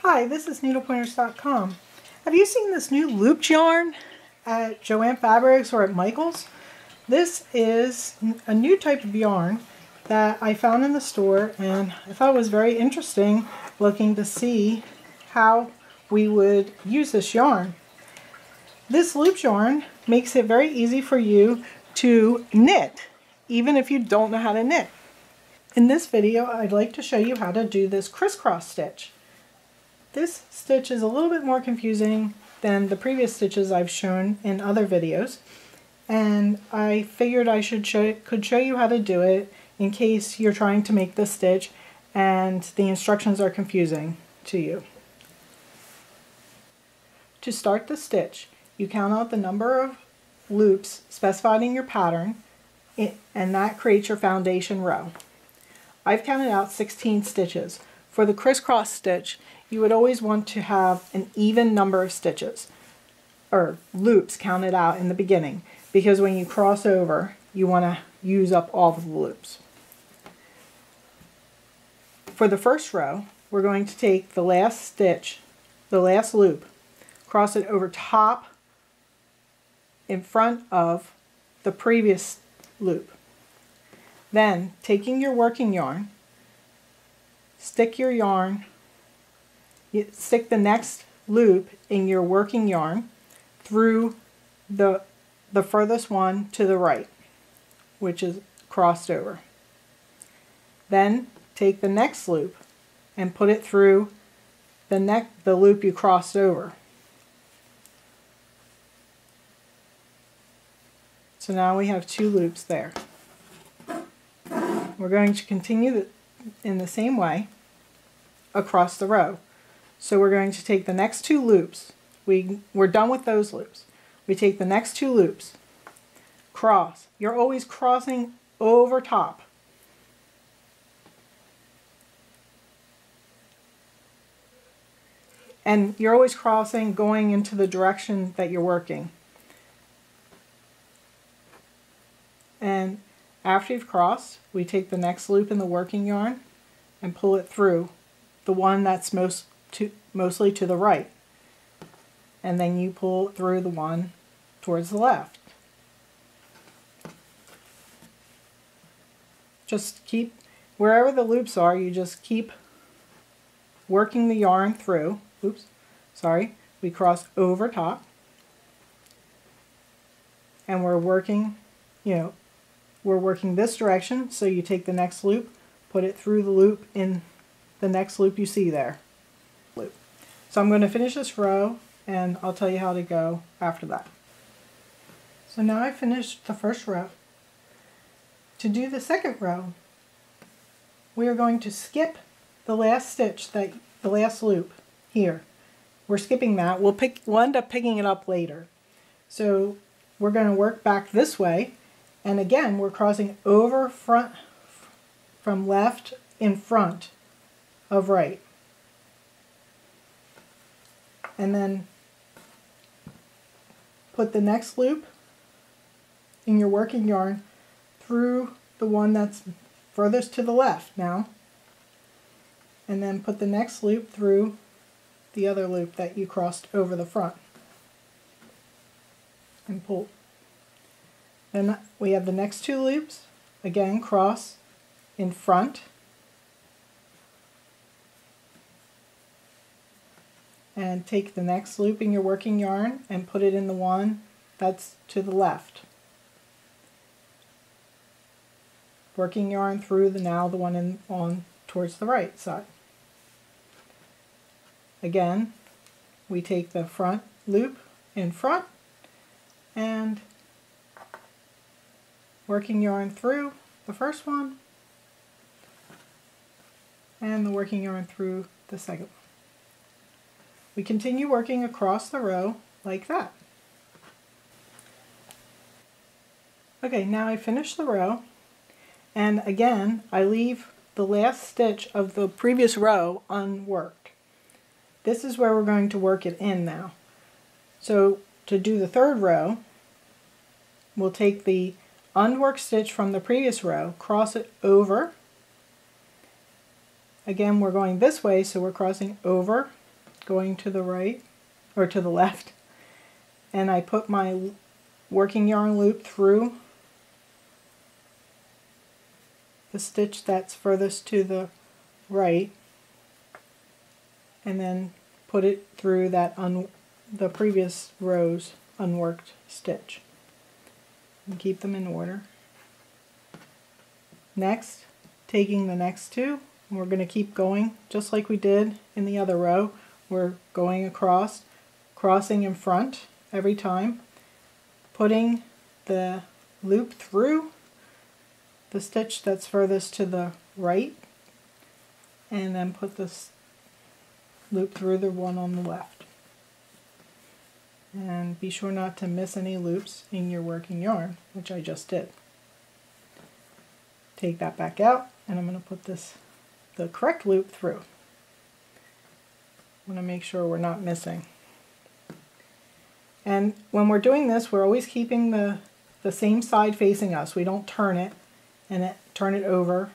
Hi, this is needlepointers.com. Have you seen this new looped yarn at Joann Fabrics or at Michael's? This is a new type of yarn that I found in the store, and I thought it was very interesting looking to see how we would use this yarn. This looped yarn makes it very easy for you to knit, even if you don't know how to knit. In this video, I'd like to show you how to do this crisscross stitch. This stitch is a little bit more confusing than the previous stitches I've shown in other videos, and I figured I could show you how to do it in case you're trying to make this stitch and the instructions are confusing to you. To start the stitch, you count out the number of loops specified in your pattern, and that creates your foundation row. I've counted out 16 stitches. For the crisscross stitch, you would always want to have an even number of stitches, or loops counted out in the beginning, because when you cross over, you want to use up all of the loops. For the first row, we're going to take the last stitch, the last loop, cross it over top in front of the previous loop. Then, taking your working yarn, stick the next loop in your working yarn through the furthest one to the right, which is crossed over. Then take the next loop and put it through the loop you crossed over. So now we have two loops there. We're going to continue in the same way across the row. So we're going to take the next two loops. We're done with those loops. We take the next two loops, cross. You're always crossing over top. And you're always crossing going into the direction that you're working. And after you've crossed, we take the next loop in the working yarn and pull it through the one that's mostly to the right, and then you pull through the one towards the left. Just keep, wherever the loops are, you just keep working the yarn through. Oops, sorry, we cross over top, and we're working, we're working this direction, so you take the next loop, put it through the loop in the next loop you see there. So I'm going to finish this row, and I'll tell you how to go after that. So now I finished the first row. To do the second row, we are going to skip the last stitch, the last loop here. We're skipping that. We'll end up picking it up later. So we're going to work back this way, and again we're crossing over front from left in front of right. And then put the next loop in your working yarn through the one that's furthest to the left now, and then put the next loop through the other loop that you crossed over the front and pull. Then we have the next two loops, again cross in front and take the next loop in your working yarn and put it in the one that's to the left. Working yarn through the one on towards the right side. Again, we take the front loop in front and working yarn through the first one and the working yarn through the second one. We continue working across the row like that. Okay, now I finished the row, and again I leave the last stitch of the previous row unworked. This is where we're going to work it in now. So to do the third row, we'll take the unworked stitch from the previous row, cross it over. Again, we're going this way, so we're crossing over going to the right, or to the left, and I put my working yarn loop through the stitch that's furthest to the right, and then put it through that the previous row's unworked stitch. And keep them in order. Next, taking the next two, we're going to keep going just like we did in the other row. We're going across, crossing in front every time, putting the loop through the stitch that's furthest to the right, and then put this loop through the one on the left. And be sure not to miss any loops in your working yarn, which I just did. Take that back out, and I'm going to put the correct loop through. I want to make sure we're not missing. And when we're doing this, we're always keeping the same side facing us. We don't turn it and turn it over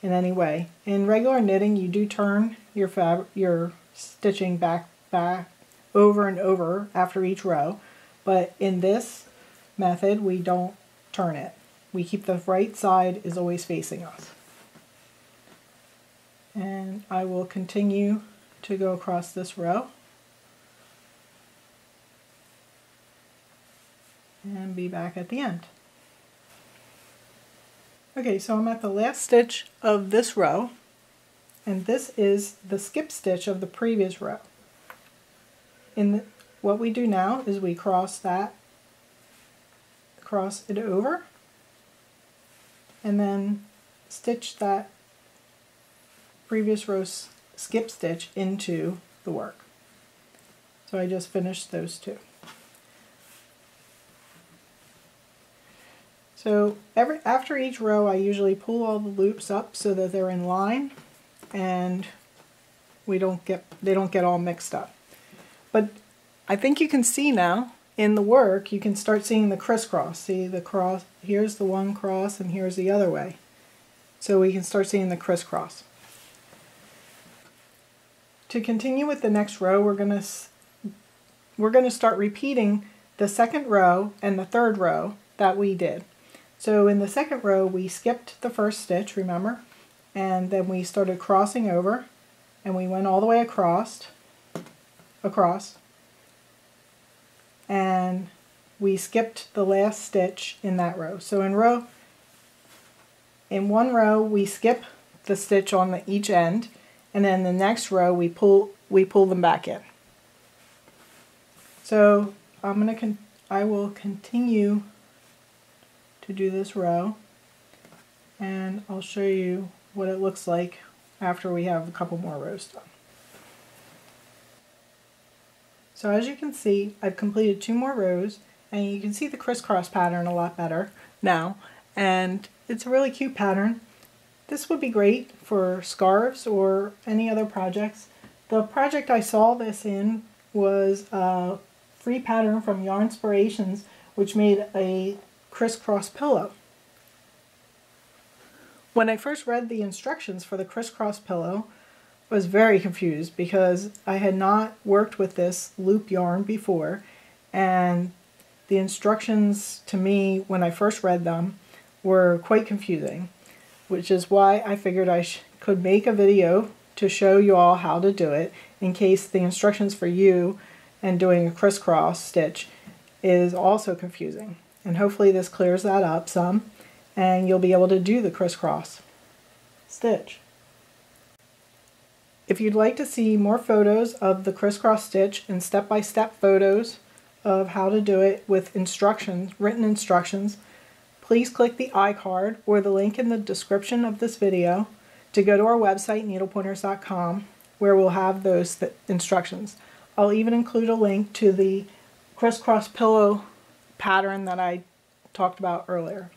in any way. In regular knitting, you do turn your stitching back over and over after each row, but in this method we don't turn it. We keep the right side is always facing us. And I will continue to go across this row and be back at the end. Okay, so I'm at the last stitch of this row, and this is the skip stitch of the previous row. What we do now is we cross it over, and then stitch that previous row skip stitch into the work. So I just finished those two. So after each row, I usually pull all the loops up so that they're in line and they don't get all mixed up. But I think you can see now in the work, you can start seeing the crisscross. See the cross, here's the one cross and here's the other way. So we can start seeing the crisscross. To continue with the next row, we're going to start repeating the second row and the third row that we did. So in the second row, we skipped the first stitch, remember? And then we started crossing over, and we went all the way across, and we skipped the last stitch in that row. So in one row, we skip the stitch on each end, and then the next row we pull them back in. So I will continue to do this row, and I'll show you what it looks like after we have a couple more rows done. So as you can see, I've completed 2 more rows, and you can see the crisscross pattern a lot better now, and it's a really cute pattern. This would be great for scarves or any other projects. The project I saw this in was a free pattern from Yarnspirations, which made a crisscross pillow. When I first read the instructions for the crisscross pillow, I was very confused because I had not worked with this loop yarn before, and the instructions to me when I first read them were quite confusing, which is why I figured I could make a video to show you all how to do it in case the instructions for you and doing a crisscross stitch is also confusing. And hopefully this clears that up some, and you'll be able to do the crisscross stitch. If you'd like to see more photos of the crisscross stitch and step-by-step photos of how to do it with instructions, written instructions, please click the iCard or the link in the description of this video to go to our website, needlepointers.com, where we'll have those instructions. I'll even include a link to the crisscross pillow pattern that I talked about earlier,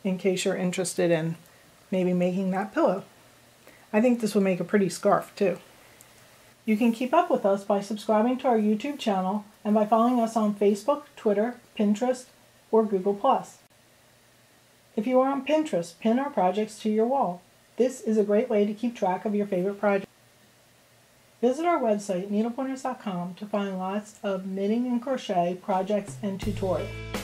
in case you're interested in maybe making that pillow. I think this will make a pretty scarf too. You can keep up with us by subscribing to our YouTube channel and by following us on Facebook, Twitter, Pinterest, or Google+. If you are on Pinterest, pin our projects to your wall. This is a great way to keep track of your favorite projects. Visit our website, needlepointers.com, to find lots of knitting and crochet projects and tutorials.